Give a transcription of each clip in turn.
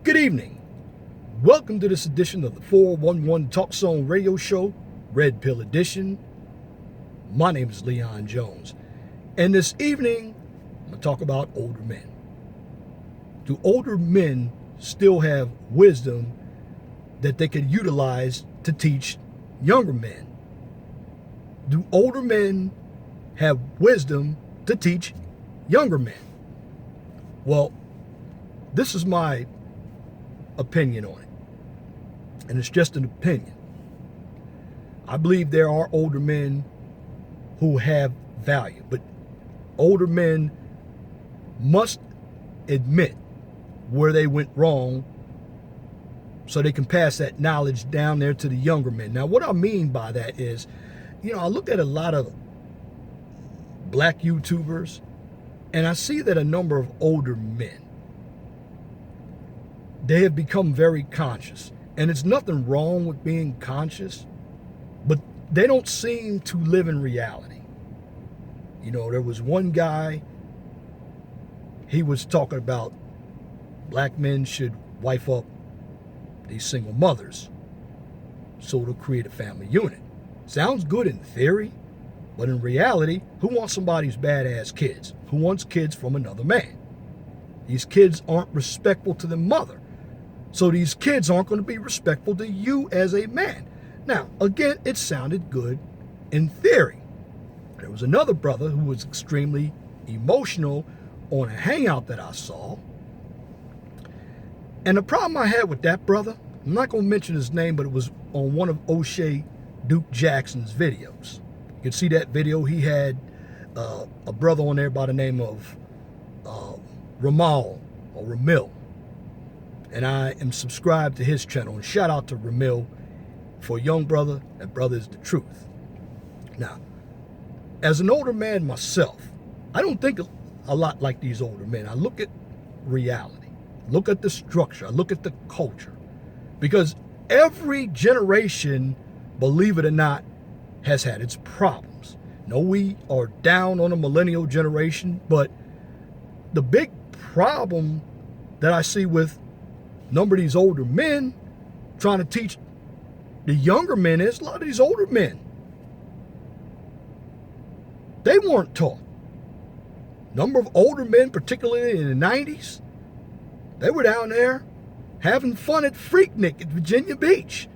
Good evening. Welcome to this edition of the 411 Talk Song Radio Show, Red Pill Edition. My name is Leon Jones. And this evening, I'm going to talk about older men. Do older men still have wisdom that they could utilize to teach younger men? Do older men have wisdom to teach younger men? Well, this is my opinion on it, and it's just an opinion. I believe there are older men who have value, but older men must admit where they went wrong so they can pass that knowledge down there to the younger men. Now, what I mean by that is, I look at a lot of black YouTubers, and I see that a number of older men, they have become very conscious. And it's nothing wrong with being conscious, but they don't seem to live in reality. There was one guy, he was talking about black men should wife up these single mothers so to create a family unit. Sounds good in theory, but in reality, who wants somebody's badass kids? Who wants kids from another man? These kids aren't respectful to their mother. So these kids aren't going to be respectful to you as a man. Now, again, it sounded good in theory. There was another brother who was extremely emotional on a hangout that I saw. And the problem I had with that brother, I'm not going to mention his name, but it was on one of O'Shea Duke Jackson's videos. You can see that video. He had a brother on there by the name of Ramil. And I am subscribed to his channel. And shout out to Ramil for a young brother. That brother is the truth. Now, as an older man myself, I don't think a lot like these older men. I look at reality. Look at the structure. I look at the culture. Because every generation, believe it or not, has had its problems. No, we are down on the millennial generation, but the big problem that I see with a number of these older men trying to teach the younger men is a lot of these older men, they weren't taught. Number of older men, particularly in the 90s, they were down there having fun at Freaknik at Virginia Beach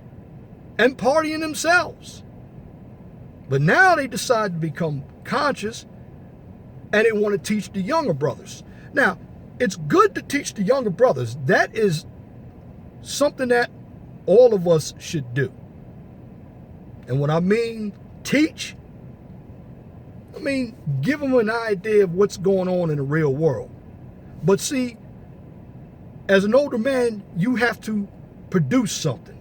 and partying themselves. But now they decide to become conscious and they want to teach the younger brothers. Now, it's good to teach the younger brothers. That is something that all of us should do. And when I mean teach, I mean give them an idea of what's going on in the real world. But see, as an older man, you have to produce something.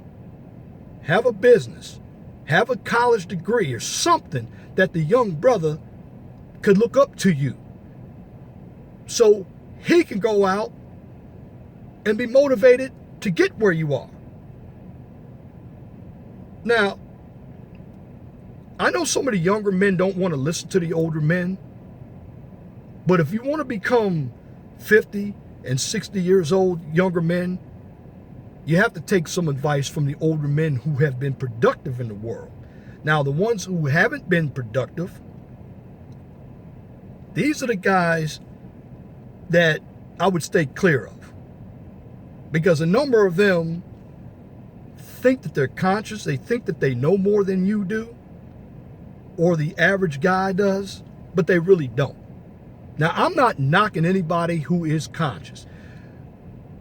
Have a business. Have a college degree or something that the young brother could look up to you. So he can go out and be motivated to get where you are. Now, I know some of the younger men don't want to listen to the older men, but if you want to become 50 and 60 years old, younger men, you have to take some advice from the older men who have been productive in the world. Now, the ones who haven't been productive, these are the guys that I would stay clear of. Because a number of them think that they're conscious, they think that they know more than you do, or the average guy does, but they really don't. Now, I'm not knocking anybody who is conscious,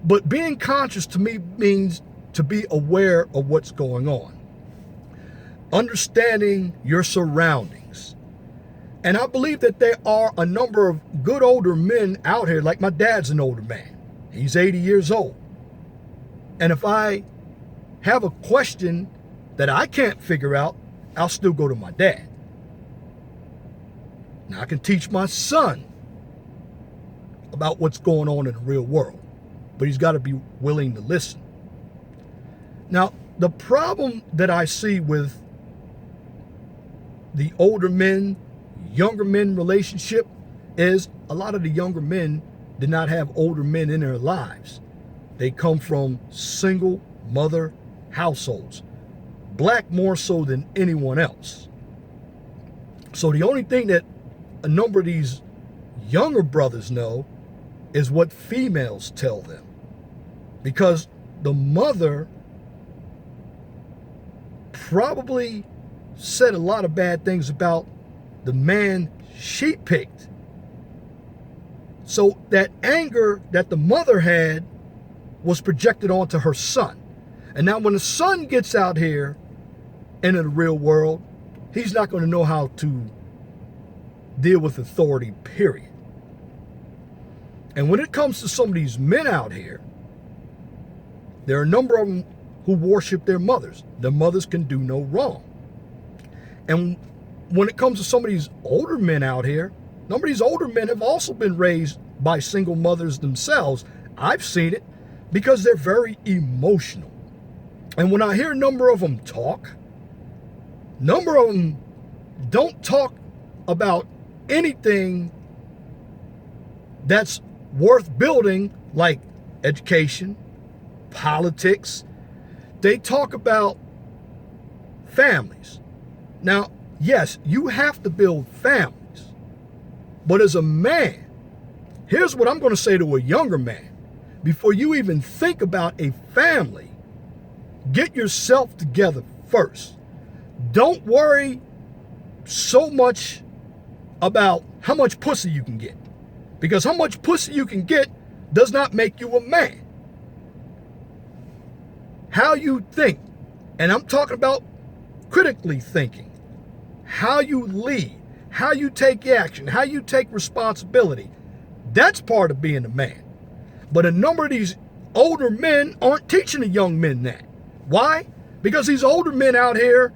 but being conscious to me means to be aware of what's going on. Understanding your surroundings. And I believe that there are a number of good older men out here, like my dad's an older man. He's 80 years old. And if I have a question that I can't figure out, I'll still go to my dad. Now, I can teach my son about what's going on in the real world, but he's got to be willing to listen. Now, the problem that I see with the older men, younger men relationship is a lot of the younger men did not have older men in their lives. They come from single mother households. Black more so than anyone else. So the only thing that a number of these younger brothers know is what females tell them. Because the mother probably said a lot of bad things about the man she picked. So that anger that the mother had was projected onto her son. And now when the son gets out here into the real world, he's not going to know how to deal with authority, period. And when it comes to some of these men out here, there are a number of them who worship their mothers. Their mothers can do no wrong. And when it comes to some of these older men out here, a number of these older men have also been raised by single mothers themselves. I've seen it because they're very emotional. And when I hear a number of them talk, number of them don't talk about anything that's worth building, like education, politics. They talk about families. Now, yes, you have to build families. But as a man, here's what I'm going to say to a younger man. Before you even think about a family, get yourself together first. Don't worry so much about how much pussy you can get. Because how much pussy you can get does not make you a man. How you think, and I'm talking about critically thinking, how you lead, how you take action, how you take responsibility, that's part of being a man. But a number of these older men aren't teaching the young men that. Why? Because these older men out here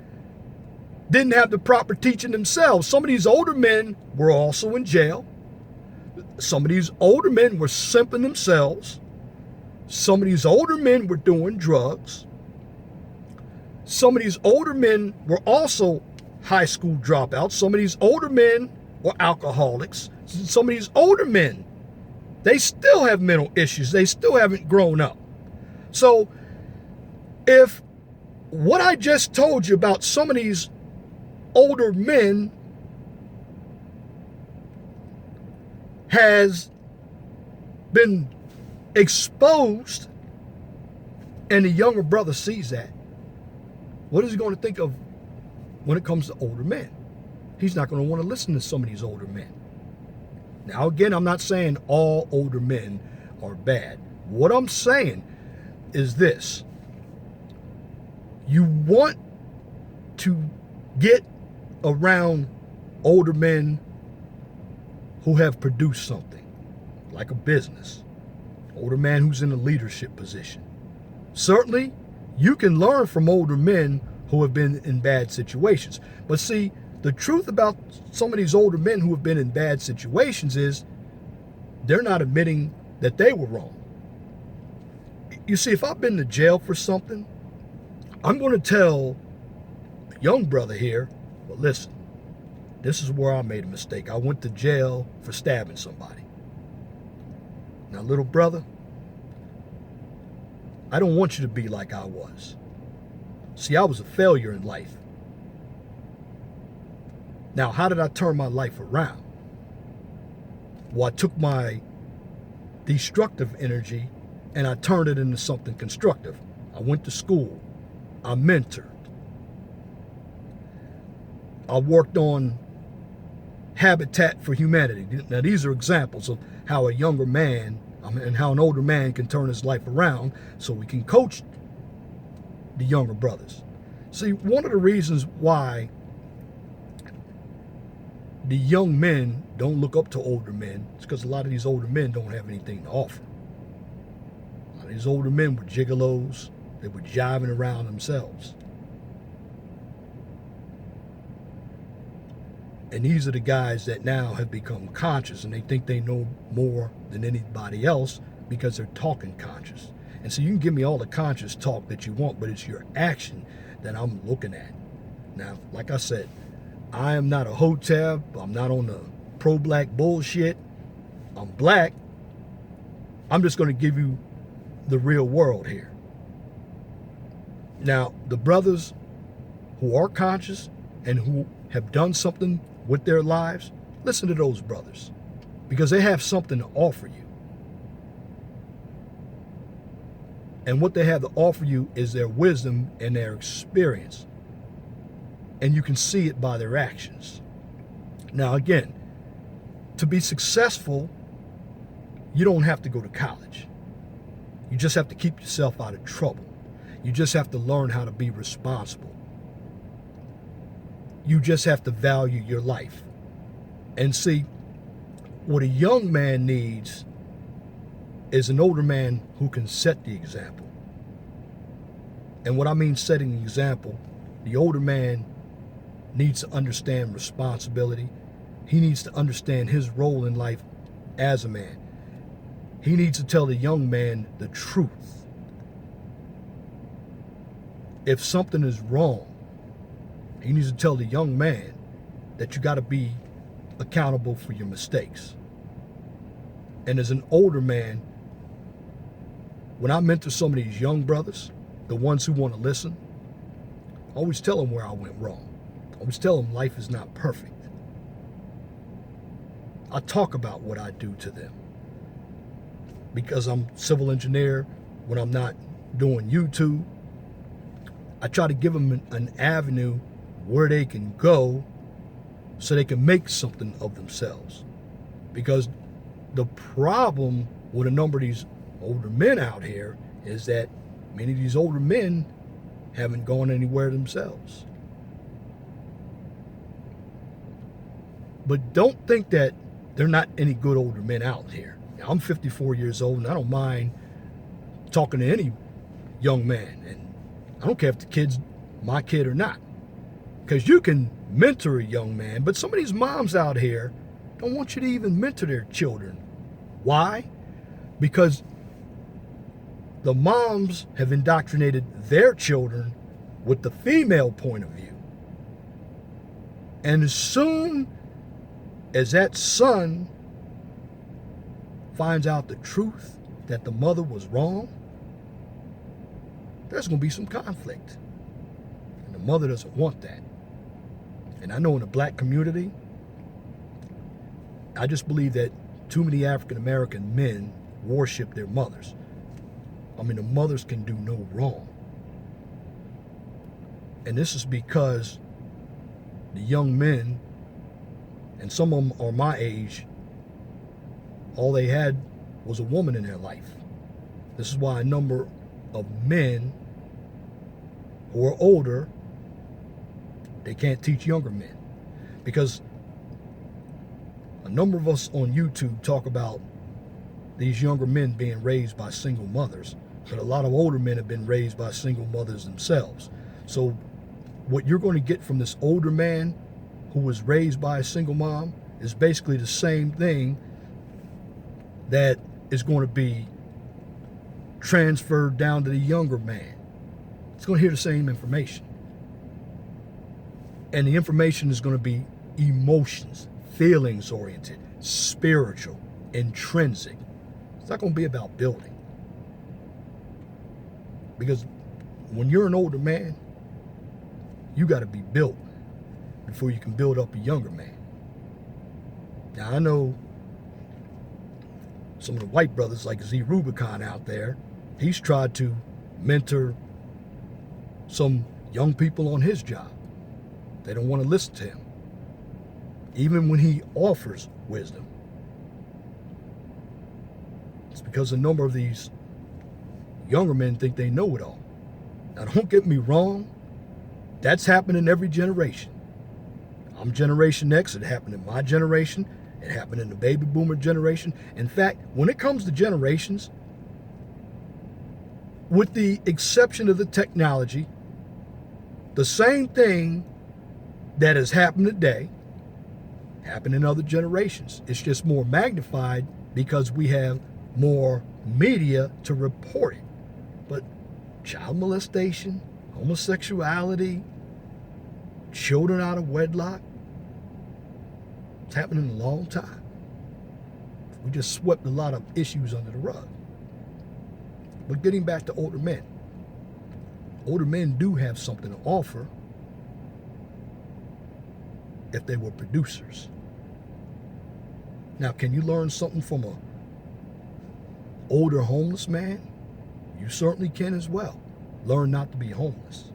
didn't have the proper teaching themselves. Some of these older men were also in jail. Some of these older men were simping themselves. Some of these older men were doing drugs. Some of these older men were also high school dropouts. Some of these older men were alcoholics. Some of these older men, they still have mental issues. They still haven't grown up. So if what I just told you about some of these older men has been exposed and the younger brother sees that, what is he going to think of when it comes to older men? He's not going to want to listen to some of these older men. Now, again, I'm not saying all older men are bad. What I'm saying is this. You want to get around older men who have produced something, like a business. Older man who's in a leadership position. Certainly, you can learn from older men who have been in bad situations. But see, the truth about some of these older men who have been in bad situations is they're not admitting that they were wrong. You see, if I've been to jail for something, I'm going to tell a young brother here, well, listen, this is where I made a mistake. I went to jail for stabbing somebody. Now, little brother, I don't want you to be like I was. See, I was a failure in life. Now, how did I turn my life around? Well, I took my destructive energy and I turned it into something constructive. I went to school. I mentored. I worked on Habitat for Humanity. Now, these are examples of how a younger man and how an older man can turn his life around so we can coach the younger brothers. See, one of the reasons why the young men don't look up to older men is because a lot of these older men don't have anything to offer. A lot of these older men were gigolos. They were jiving around themselves. And these are the guys that now have become conscious and they think they know more than anybody else because they're talking conscious. And so you can give me all the conscious talk that you want, but it's your action that I'm looking at. Now, like I said, I am not a hotep. I'm not on the pro-black bullshit. I'm black. I'm just going to give you the real world here. Now, the brothers who are conscious and who have done something with their lives, listen to those brothers, because they have something to offer you. And what they have to offer you is their wisdom and their experience. And you can see it by their actions. Now, again, to be successful, you don't have to go to college. You just have to keep yourself out of trouble. You just have to learn how to be responsible. You just have to value your life. And see, what a young man needs is an older man who can set the example. And what I mean setting the example, the older man needs to understand responsibility. He needs to understand his role in life as a man. He needs to tell the young man the truth. If something is wrong, he needs to tell the young man that you got to be accountable for your mistakes. And as an older man, when I mentor some of these young brothers, the ones who want to listen, I always tell them where I went wrong. I always tell them life is not perfect. I talk about what I do to them. Because I'm civil engineer, when I'm not doing YouTube, I try to give them an avenue where they can go so they can make something of themselves. Because the problem with a number of these older men out here is that many of these older men haven't gone anywhere themselves. But don't think that there are not any good older men out here. I'm 54 years old and I don't mind talking to any young man. And I don't care if the kid's my kid or not. Because you can mentor a young man, but some of these moms out here don't want you to even mentor their children. Why? Because the moms have indoctrinated their children with the female point of view. And as soon as that son finds out the truth that the mother was wrong, there's going to be some conflict. And the mother doesn't want that. And I know in the black community, I just believe that too many African American men worship their mothers. I mean, the mothers can do no wrong. And this is because the young men, and some of them are my age, all they had was a woman in their life. This is why a number of men who are older, they can't teach younger men. Because a number of us on YouTube talk about these younger men being raised by single mothers, but a lot of older men have been raised by single mothers themselves. So what you're going to get from this older man who was raised by a single mom is basically the same thing that is going to be transferred down to the younger man. It's going to hear the same information. And the information is going to be emotions, feelings oriented, spiritual, intrinsic. It's not going to be about building. Because when you're an older man, you got to be built before you can build up a younger man. Now, I know some of the white brothers like Z Rubicon out there, he's tried to mentor some young people on his job. They don't want to listen to him, even when he offers wisdom. It's because a number of these younger men think they know it all. Now, don't get me wrong, that's happened in every generation. I'm Generation X, it happened in my generation, it happened in the baby boomer generation. In fact, when it comes to generations, with the exception of the technology, the same thing that has happened today happened in other generations. It's just more magnified because we have more media to report it. But child molestation, homosexuality, children out of wedlock, it's happening a long time. We just swept a lot of issues under the rug. But getting back to older men do have something to offer if they were producers. Now, can you learn something from a older homeless man? You certainly can as well. Learn not to be homeless.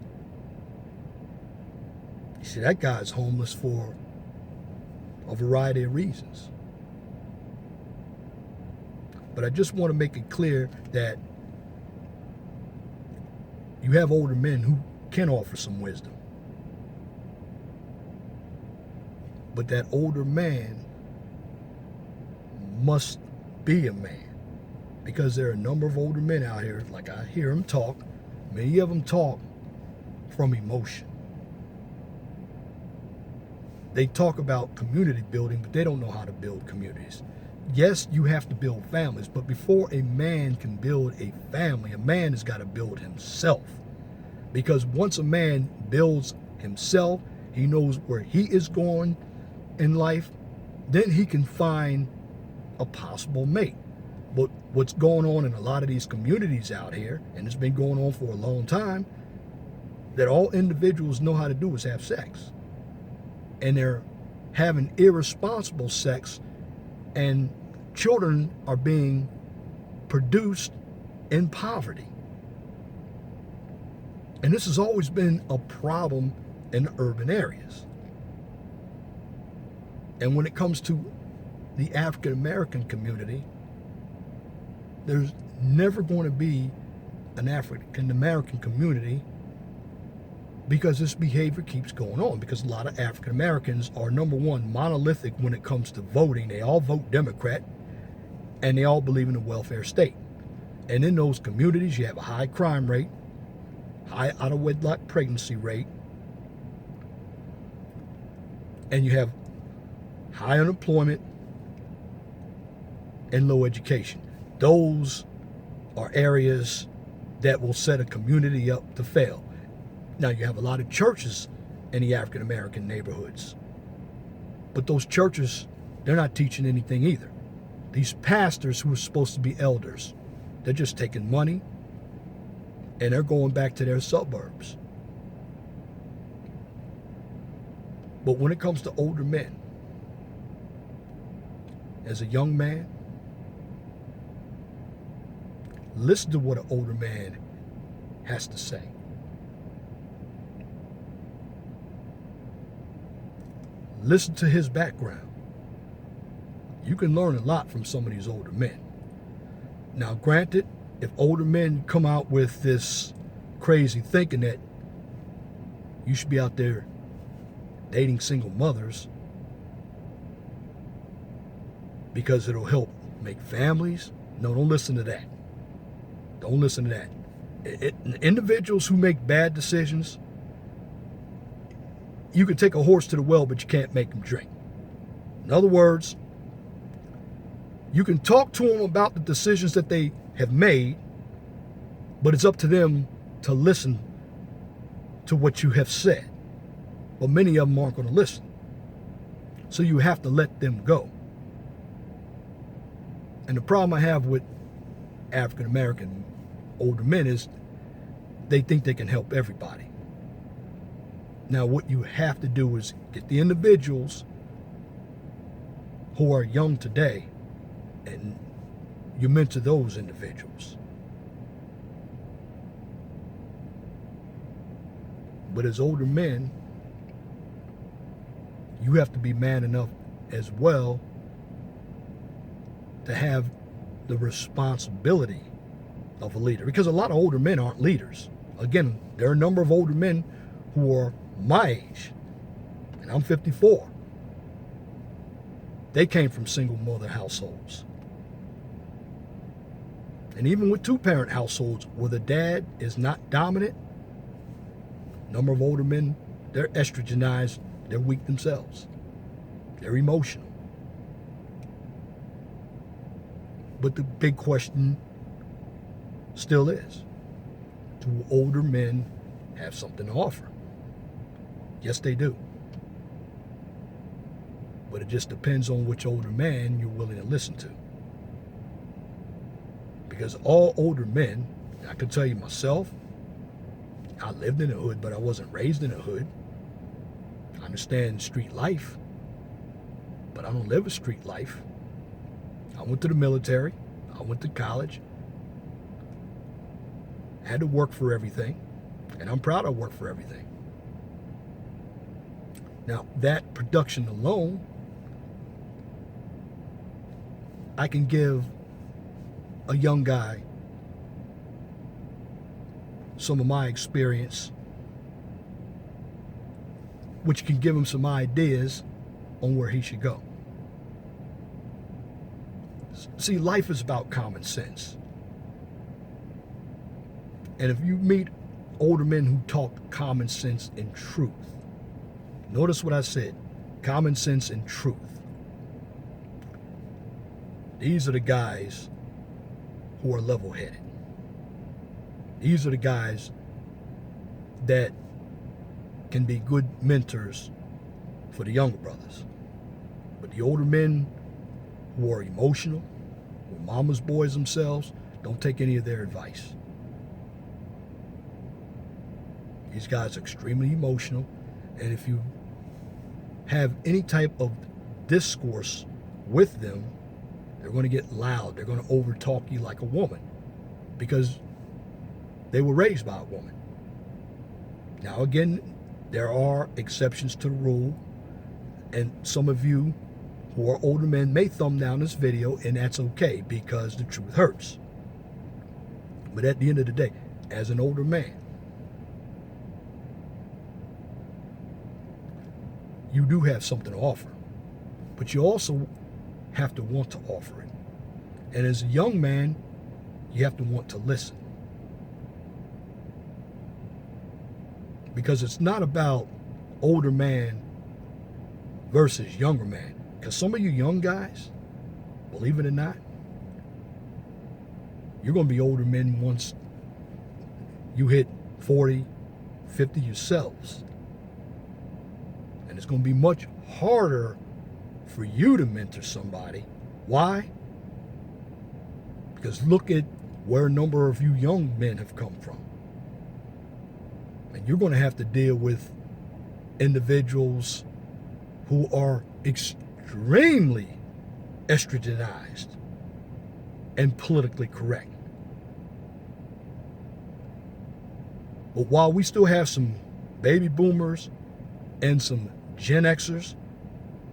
You see, that guy's homeless for a variety of reasons. But I just want to make it clear that you have older men who can offer some wisdom. But that older man must be a man. Because there are a number of older men out here, like I hear them talk, many of them talk from emotion. They talk about community building, but they don't know how to build communities. Yes, you have to build families, but before a man can build a family, a man has got to build himself. Because once a man builds himself, he knows where he is going in life, then he can find a possible mate. But what's going on in a lot of these communities out here, and it's been going on for a long time, that all individuals know how to do is have sex. And they're having irresponsible sex, and children are being produced in poverty. And this has always been a problem in urban areas. And when it comes to the African American community, there's never going to be an African American community because this behavior keeps going on. Because a lot of African Americans are, number one, monolithic when it comes to voting. They all vote Democrat, and they all believe in a welfare state. And in those communities, you have a high crime rate, high out-of-wedlock pregnancy rate, and you have high unemployment and low education. Those are areas that will set a community up to fail. Now, you have a lot of churches in the African American neighborhoods, but those churches, they're not teaching anything either. These pastors who are supposed to be elders, they're just taking money and they're going back to their suburbs. But when it comes to older men, as a young man, listen to what an older man has to say. Listen to his background. You can learn a lot from some of these older men. Now, granted, if older men come out with this crazy thinking that you should be out there dating single mothers because it'll help make families, no, don't listen to that. Don't listen to that. Individuals who make bad decisions, you can take a horse to the well, but you can't make them drink. In other words, you can talk to them about the decisions that they have made, but it's up to them to listen to what you have said. But many of them aren't going to listen. So you have to let them go. And the problem I have with African American older men is they think they can help everybody. Now, what you have to do is get the individuals who are young today, and you mentor those individuals. But as older men, you have to be man enough as well to have the responsibility of a leader. Because a lot of older men aren't leaders. Again, there are a number of older men who are my age, and I'm 54. They came from single mother households. And even with two-parent households where the dad is not dominant, a number of older men, they're estrogenized, they're weak themselves. They're emotional. But the big question still is, do older men have something to offer? Yes, they do. But it just depends on which older man you're willing to listen to. Because all older men I could tell you myself, I lived in the hood, but I wasn't raised in the hood. I understand street life, but I don't live a street life. I went to the military. I went to college. I had to work for everything, and I'm proud I worked for everything. Now, that production alone, I can give a young guy some of my experience, which can give him some ideas on where he should go. See, life is about common sense. And if you meet older men who talk common sense and truth, notice what I said, common sense and truth. These are the guys who are level-headed. These are the guys that can be good mentors for the younger brothers. But the older men who are emotional, who are mama's boys themselves, don't take any of their advice. These guys are extremely emotional, and if you have any type of discourse with them, they're going to get loud. They're going to overtalk you like a woman because they were raised by a woman. Now, again, there are exceptions to the rule, and some of you who are older men may thumb down this video, and that's okay because the truth hurts. But at the end of the day, as an older man, you do have something to offer, but you also have to want to offer it. And as a young man, you have to want to listen. Because it's not about older man versus younger man. Because some of you young guys, believe it or not, you're going to be older men once you hit 40, 50 yourselves. And it's going to be much harder for you to mentor somebody. Why? Because look at where a number of you young men have come from. And you're going to have to deal with individuals who are extremely estrogenized and politically correct. But while we still have some baby boomers and some Gen Xers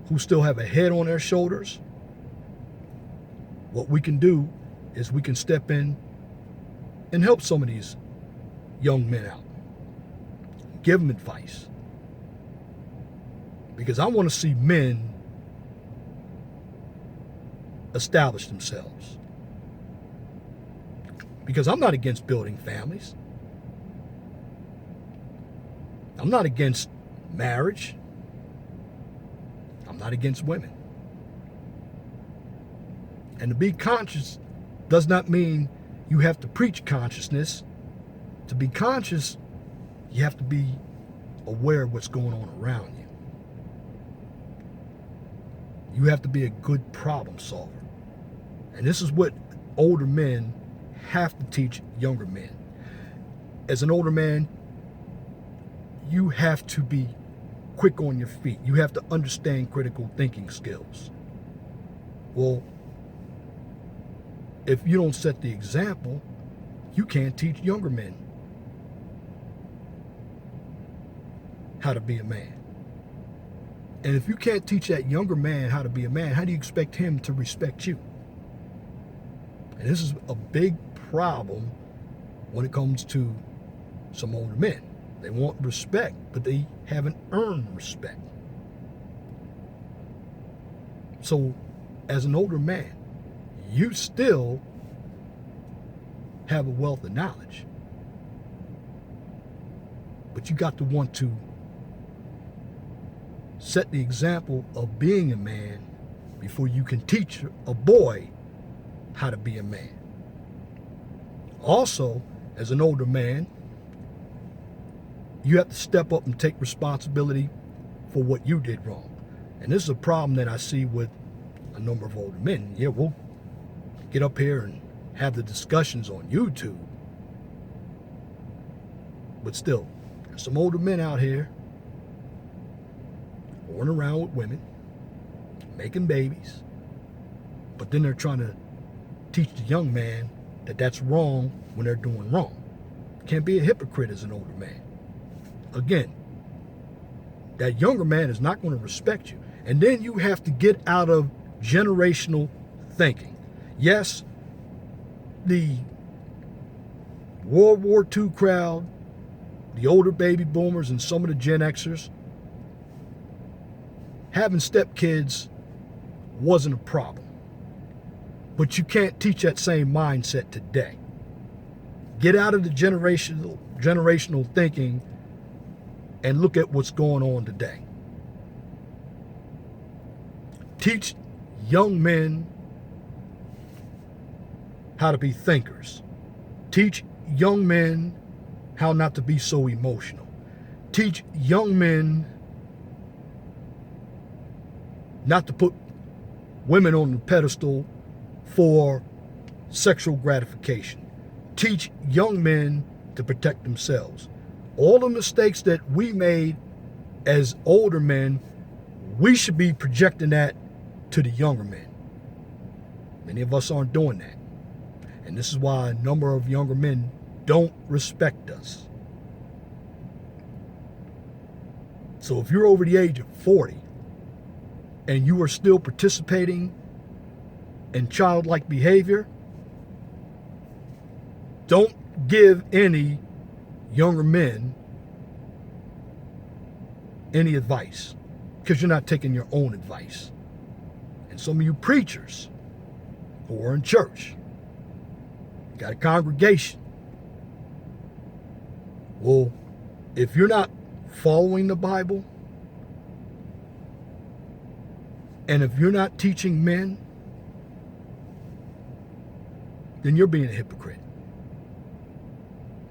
who still have a head on their shoulders, what we can do is we can step in and help some of these young men out. Give them advice. Because I want to see men establish themselves. Because I'm not against building families. I'm not against marriage. I'm not against women. And to be conscious does not mean you have to preach consciousness. To be conscious, you have to be aware of what's going on around you. You have to be a good problem solver. And this is what older men have to teach younger men. As an older man, you have to be quick on your feet. You have to understand critical thinking skills. Well, if you don't set the example, you can't teach younger men how to be a man. And if you can't teach that younger man how to be a man, how do you expect him to respect you? And this is a big problem when it comes to some older men. They want respect, but they haven't earned respect. So, as an older man, you still have a wealth of knowledge. But you got to want to set the example of being a man before you can teach a boy how to be a man. Also, as an older man, you have to step up and take responsibility for what you did wrong. And this is a problem that I see with a number of older men. Yeah, we'll get up here and have the discussions on YouTube, But still, there's some older men out here going around with women, making babies, but then they're trying to teach the young man that that's wrong when they're doing wrong. Can't be a hypocrite as an older man. Again, that younger man is not going to respect you. And then you have to get out of generational thinking. Yes, the World War II crowd, the older baby boomers and some of the Gen Xers, having stepkids wasn't a problem. But you can't teach that same mindset today. Get out of the generational thinking and look at what's going on today. Teach young men how to be thinkers. Teach young men how not to be so emotional. Teach young men not to put women on the pedestal for sexual gratification. Teach young men to protect themselves. All the mistakes that we made as older men, we should be projecting that to the younger men. Many of us aren't doing that. And this is why a number of younger men don't respect us. So if you're over the age of 40 and you are still participating in childlike behavior, don't give any younger men any advice, because you're not taking your own advice. And some of you preachers who are in church, got a congregation. Well, if you're not following the Bible, and if you're not teaching men, then you're being a hypocrite.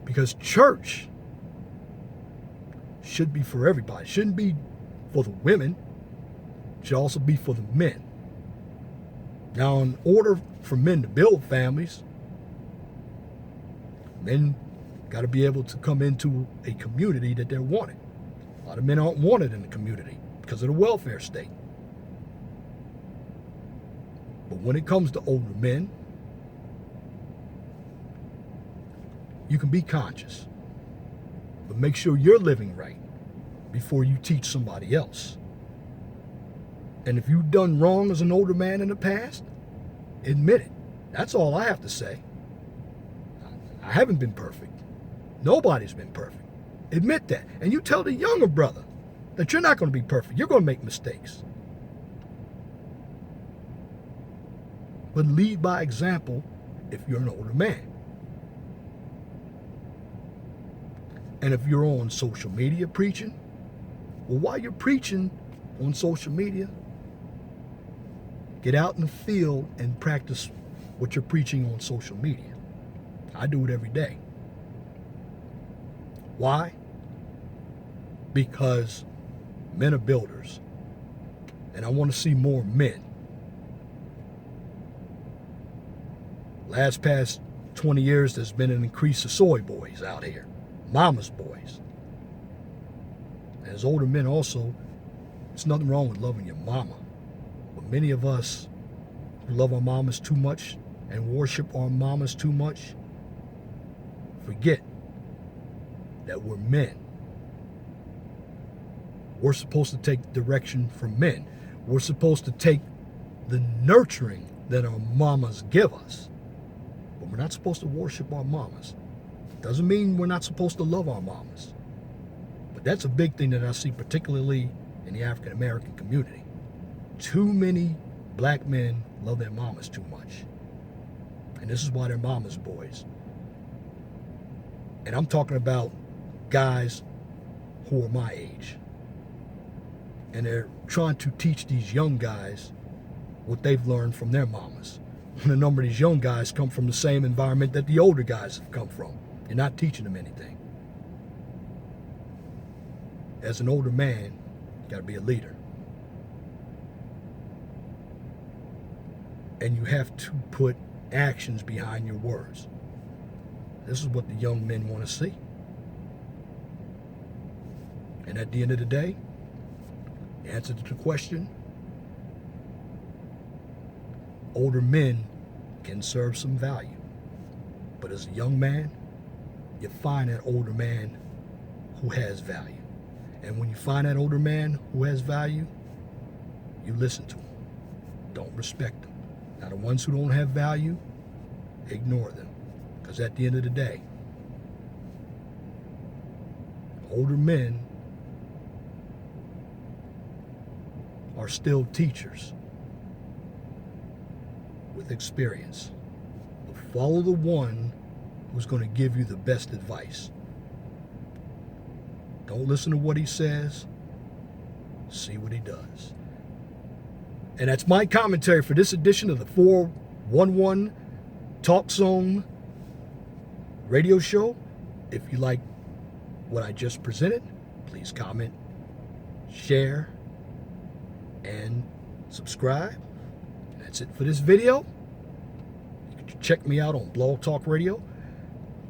Because church should be for everybody. It shouldn't be for the women. It should also be for the men. Now, in order for men to build families, men got to be able to come into a community that they're wanted. A lot of men aren't wanted in the community because of the welfare state. But when it comes to older men, you can be conscious, but make sure you're living right before you teach somebody else. And if you've done wrong as an older man in the past, admit it. That's all I have to say. I haven't been perfect. Nobody's been perfect. Admit that. And you tell the younger brother that you're not going to be perfect. You're going to make mistakes. But lead by example if you're an older man. And if you're on social media preaching, well, while you're preaching on social media, get out in the field and practice what you're preaching on social media. I do it every day. Why? Because men are builders, and I want to see more men. Past 20 years, there's been an increase of soy boys out here, mama's boys. As older men also, there's nothing wrong with loving your mama. But many of us who love our mamas too much and worship our mamas too much, forget that we're men. We're supposed to take direction from men. We're supposed to take the nurturing that our mamas give us. But we're not supposed to worship our mamas. Doesn't mean we're not supposed to love our mamas. But that's a big thing that I see, particularly in the African American community. Too many black men love their mamas too much. And this is why they're mama's boys. And I'm talking about guys who are my age. And they're trying to teach these young guys what they've learned from their mamas. And a number of these young guys come from the same environment that the older guys have come from. You're not teaching them anything. As an older man, you got to be a leader. And you have to put actions behind your words. This is what the young men want to see. And at the end of the day, the answer to the question, older men can serve some value. But as a young man, you find that older man who has value. And when you find that older man who has value, you listen to him. Don't respect them. Now, the ones who don't have value, ignore them. Because at the end of the day, older men are still teachers with experience. But follow the one who's going to give you the best advice. Don't listen to what he says. See what he does. And that's my commentary for this edition of the 411 Talk Zone radio show. If you like what I just presented, please comment, share, and subscribe. That's it for this video. You can check me out on Blog Talk Radio.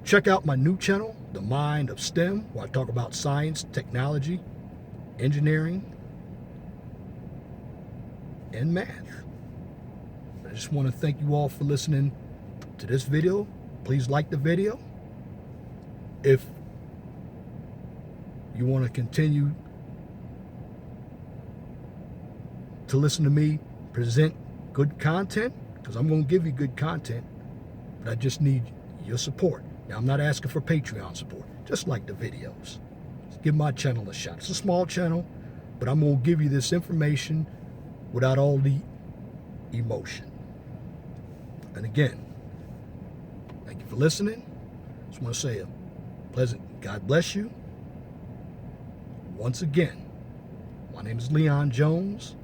Check out my new channel, The Mind of STEM, where I talk about science, technology, engineering, and math. I just want to thank you all for listening to this video. Please like the video. If you want to continue to listen to me present good content, because I'm going to give you good content, but I just need your support. Now, I'm not asking for Patreon support. Just like the videos. Just give my channel a shot. It's a small channel, but I'm going to give you this information without all the emotion. And again, thank you for listening. Just want to say a pleasant God bless you. Once again, my name is Leon Jones.